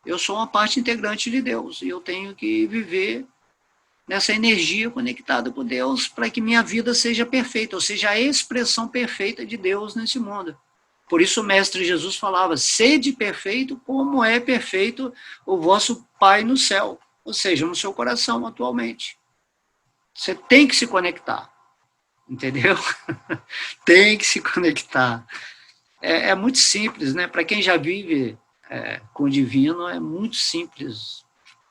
Eu sou uma parte integrante de Deus e eu tenho que viver nessa energia conectada com Deus para que minha vida seja perfeita, ou seja, a expressão perfeita de Deus nesse mundo. Por isso o Mestre Jesus falava, sede perfeito como é perfeito o vosso Pai no céu, ou seja, no seu coração atualmente. Você tem que se conectar, entendeu? Tem que se conectar. É muito simples, né? Para quem já vive com o divino, é muito simples.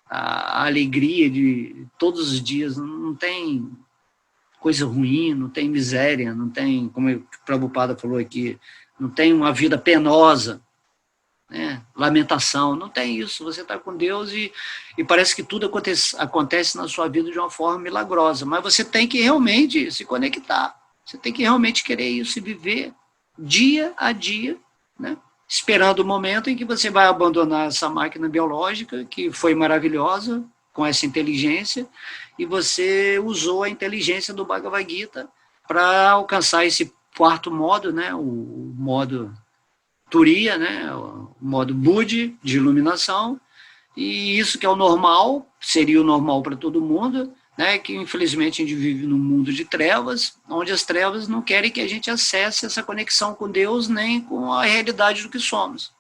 A alegria de todos os dias, não tem coisa ruim, não tem miséria, não tem, como o Prabhupada falou aqui, não tem uma vida penosa, né? Lamentação, não tem isso. Você está com Deus e parece que tudo acontece na sua vida de uma forma milagrosa, mas você tem que realmente se conectar, você tem que realmente querer isso e viver dia a dia, né? Esperando o momento em que você vai abandonar essa máquina biológica, que foi maravilhosa, com essa inteligência, e você usou a inteligência do Bhagavad Gita para alcançar esse quarto modo, né? O modo Turiya, né? O modo Budi, de iluminação, e isso que é o normal, seria o normal para todo mundo, né, que infelizmente a gente vive num mundo de trevas, onde as trevas não querem que a gente acesse essa conexão com Deus, nem com a realidade do que somos.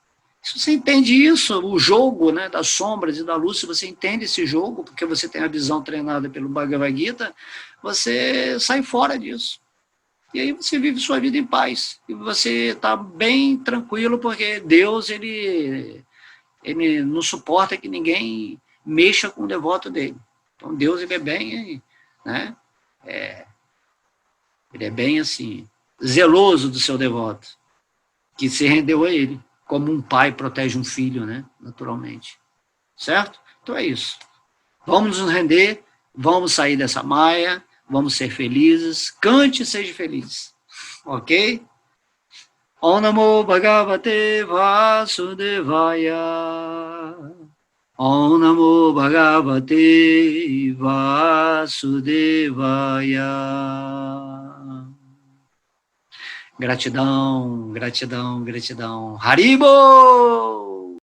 Se você entende isso, o jogo, né, das sombras e da luz, se você entende esse jogo, porque você tem a visão treinada pelo Bhagavad Gita, você sai fora disso. E aí você vive sua vida em paz. E você está bem tranquilo, porque Deus, ele não suporta que ninguém mexa com o devoto dele. Então Deus, ele é bem, né? Ele é bem assim, zeloso do seu devoto, que se rendeu a ele, como um pai protege um filho, né? Naturalmente. Certo? Então é isso. Vamos nos render, vamos sair dessa maia, vamos ser felizes, cante e seja feliz. Ok? Om Namo Bhagavate Vasudevaya. Om Namo Bhagavate Vasudevaya. Gratidão, gratidão, gratidão. Haribo!